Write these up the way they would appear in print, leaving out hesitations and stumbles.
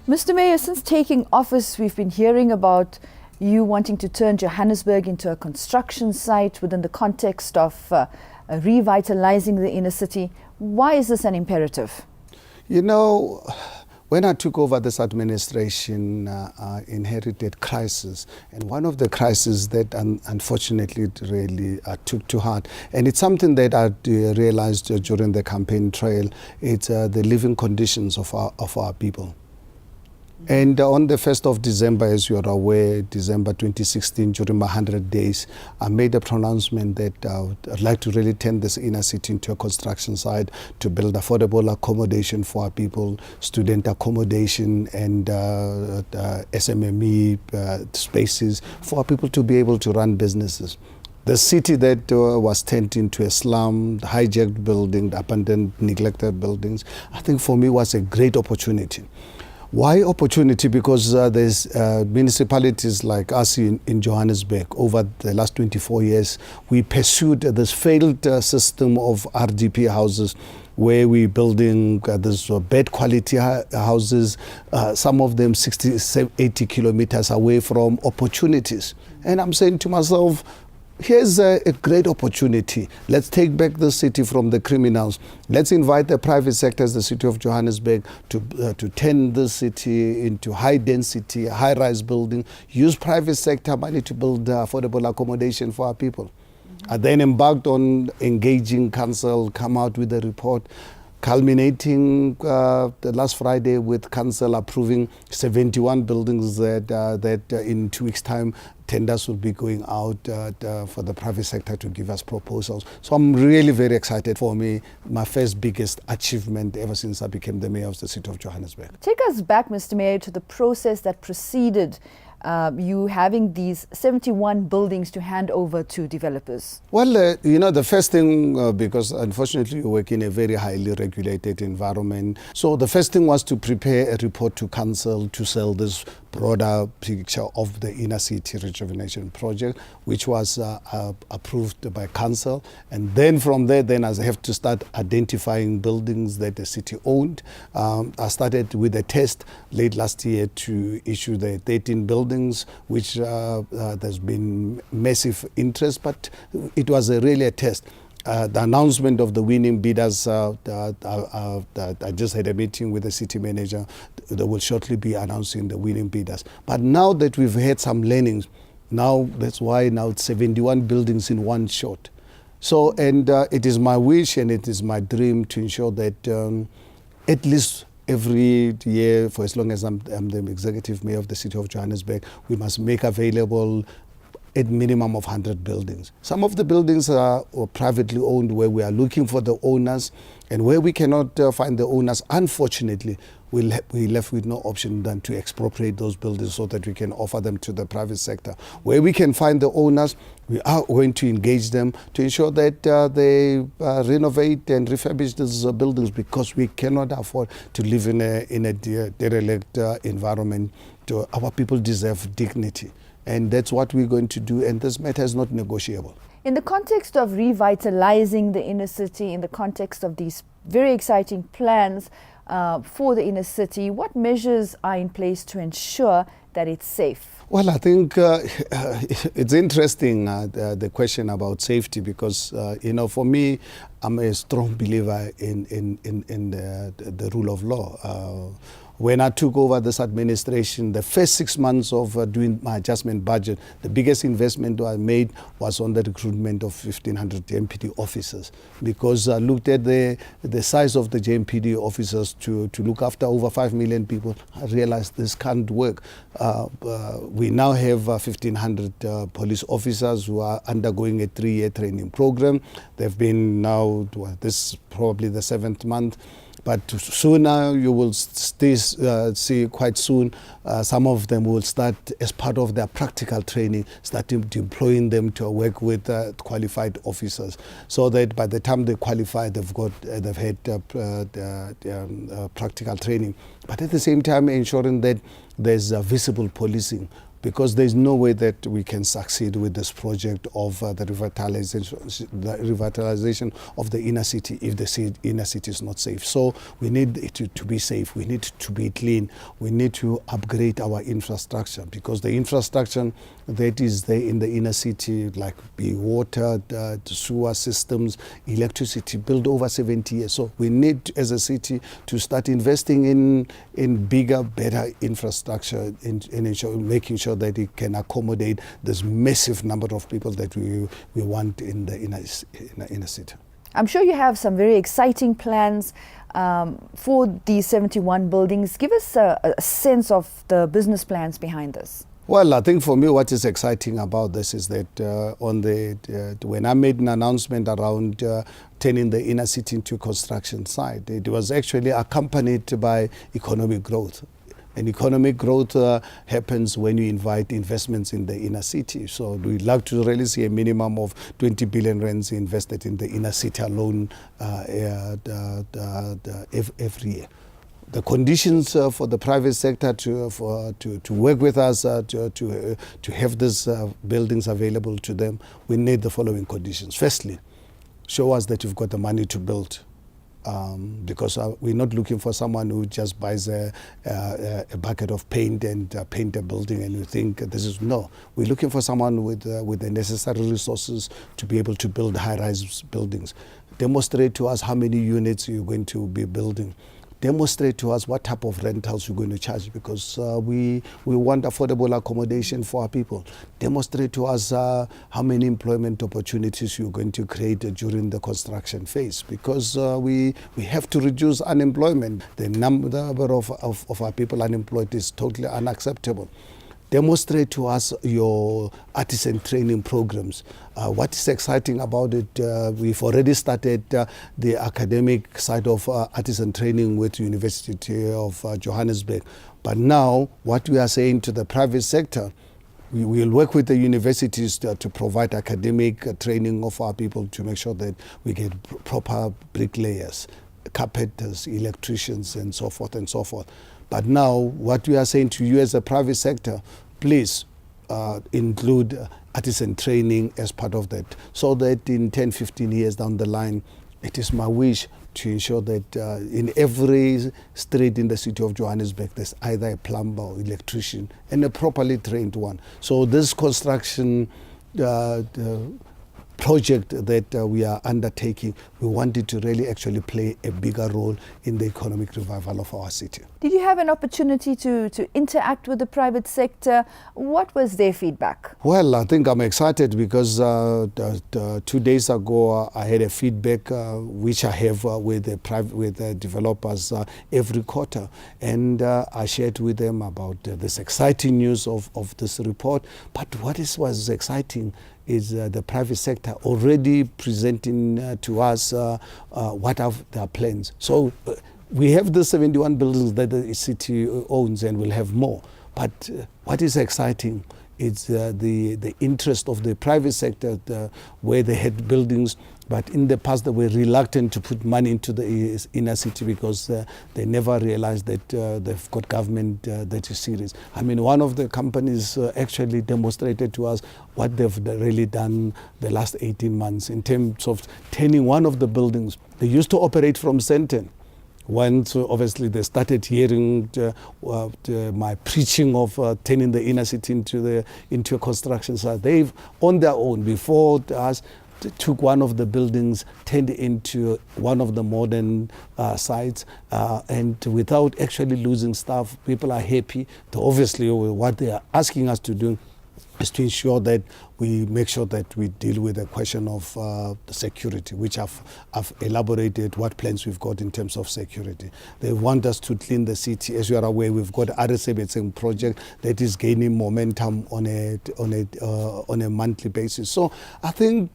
Mr. Mayor, since taking office, we've been hearing about you wanting to turn Johannesburg into a construction site within the context of revitalizing the inner city. Why is this an imperative? You know, when I took over this administration, I inherited crisis. And one of the crises that unfortunately really took to heart, and it's something that I realized during the campaign trail, it's the living conditions of our people. And on the 1st of December, as you are aware, December 2016, during my 100 days, I made a pronouncement that I'd like to really turn this inner city into a construction site to build affordable accommodation for our people, student accommodation and SMME spaces for our people to be able to run businesses. The city that was turned into a slum, hijacked building, abandoned, neglected buildings, I think for me was a great opportunity. Why opportunity? Because there's municipalities like us in Johannesburg. Over the last 24 years, we pursued this failed system of RDP houses where we're building these bad quality houses, some of them 60, 80 kilometers away from opportunities. And I'm saying to myself, here's a great opportunity. Let's take back the city from the criminals. Let's invite the private sector, as the city of Johannesburg, to turn the city into high density, high-rise building, use private sector money to build affordable accommodation for our people. I then embarked on engaging council, come out with a report, culminating the last Friday with council approving 71 buildings that in 2 weeks' time tenders will be going out for the private sector to give us proposals. So I'm really very excited. For me, my first biggest achievement ever since I became the mayor of the city of Johannesburg. Take us back, Mr. Mayor, to the process that preceded you having these 71 buildings to hand over to developers. Well, you know, the first thing, because unfortunately we work in a very highly regulated environment, so the first thing was to prepare a report to council to sell this broader picture of the inner city rejuvenation project, which was approved by council. And then from there, then I have to start identifying buildings that the city owned. I started with a test late last year to issue the 13 buildings, which there's been massive interest, but it was really a test. The announcement of the winning bidders, I just had a meeting with the city manager. They will shortly be announcing the winning bidders. But now that we've had some learnings, now that's why now it's 71 buildings in one shot. So, and it is my wish and it is my dream to ensure that at least every year, for as long as I'm the executive mayor of the city of Johannesburg, we must make available a minimum of 100 buildings. Some of the buildings are privately owned, where we are looking for the owners, and where we cannot find the owners, unfortunately, we're left with no option than to expropriate those buildings so that we can offer them to the private sector. Where we can find the owners, we are going to engage them to ensure that they renovate and refurbish these buildings, because we cannot afford to live in a derelict environment. Our people deserve dignity. And that's what we're going to do, and this matter is not negotiable. In the context of revitalizing the inner city, in the context of these very exciting plans for the inner city, what measures are in place to ensure that it's safe? Well, I think it's interesting, the question about safety, because, you know, for me, I'm a strong believer in the rule of law. When I took over this administration, the first 6 months of doing my adjustment budget, the biggest investment I made was on the recruitment of 1,500 JMPD officers, because I looked at the size of the JMPD officers to look after over 5 million people. I realized this can't work. We now have 1,500 police officers who are undergoing a 3-year training program. They've been now, this is probably the 7th month. But sooner, you will see quite soon, some of them will start, as part of their practical training, starting deploying them to work with qualified officers, so that by the time they qualify, they've had practical training. But at the same time, ensuring that there's visible policing, because there's no way that we can succeed with this project of the revitalization of the inner city if the inner city is not safe. So we need it to be safe, we need to be clean, we need to upgrade our infrastructure, because the infrastructure that is there in the inner city, like be water, the sewer systems, electricity, built over 70 years. So we need, as a city, to start investing in bigger, better infrastructure, in making sure that it can accommodate this massive number of people that we want in the inner city. I'm sure you have some very exciting plans for these 71 buildings. Give us a sense of the business plans behind this. Well, I think for me what is exciting about this is that when I made an announcement around turning the inner city into construction site, it was actually accompanied by economic growth. And economic growth happens when you invite investments in the inner city. So we'd like to really see a minimum of 20 billion rands invested in the inner city alone every year. The conditions for the private sector to work with us, to have these buildings available to them, we need the following conditions. Firstly, show us that you've got the money to build. Because we're not looking for someone who just buys a bucket of paint and paint a building and you think this is, no. We're looking for someone with the necessary resources to be able to build high-rise buildings. Demonstrate to us how many units you're going to be building. Demonstrate to us what type of rentals you're going to charge, because we want affordable accommodation for our people. Demonstrate to us how many employment opportunities you're going to create during the construction phase, because we have to reduce unemployment. The number of our people unemployed is totally unacceptable. Demonstrate to us your artisan training programs. What is exciting about it, we've already started the academic side of artisan training with the University of Johannesburg. But now what we are saying to the private sector, we will work with the universities to provide academic training of our people to make sure that we get proper bricklayers, carpenters, electricians, and so forth and so forth. But now what we are saying to you as a private sector, please include artisan training as part of that, so that in 10, 15 years down the line, it is my wish to ensure that in every street in the city of Johannesburg, there's either a plumber or electrician, and a properly trained one. So this construction project that we are undertaking, we want it to really actually play a bigger role in the economic revival of our city. Did you have an opportunity to interact with the private sector? What was their feedback? Well, I think I'm excited because 2 days ago I had a feedback which I have with the developers every quarter, and I shared with them about this exciting news of this report. But what was exciting is the private sector already presenting to us what are their plans. So we have the 71 buildings that the city owns, and we'll have more. But what is exciting is the interest of the private sector, where they had buildings, but in the past they were reluctant to put money into the inner city because they never realized that they've got government that is serious. I mean, one of the companies actually demonstrated to us what they've really done the last 18 months in terms of turning one of the buildings. They used to operate from Sandton. Once obviously they started hearing my preaching of turning the inner city into a construction site, they've on their own, before us, took one of the buildings, turned it into one of the modern sites, and without actually losing staff. People are happy. Obviously, what they are asking us to do is to ensure that we make sure that we deal with the question of the security, which I've elaborated what plans we've got in terms of security. They want us to clean the city. As you are aware, we've got RSA project that is gaining momentum on a monthly basis. So I think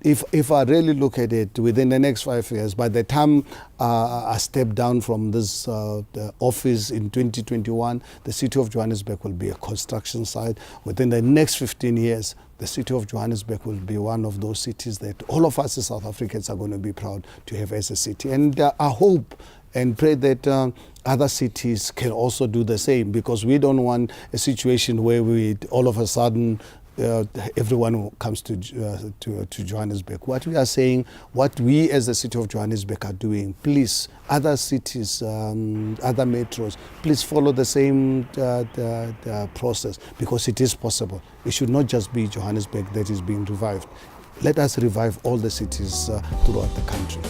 if I really look at it, within the next 5 years, by the time I step down from this the office in 2021, the city of Johannesburg will be a construction site. Within the next 15 years, the city of Johannesburg will be one of those cities that all of us as South Africans are going to be proud to have as a city. And I hope and pray that other cities can also do the same, because we don't want a situation where we all of a sudden everyone comes to Johannesburg. What we are saying, what we as the city of Johannesburg are doing, please, other cities, other metros, please follow the same the process, because it is possible. It should not just be Johannesburg that is being revived. Let us revive all the cities throughout the country.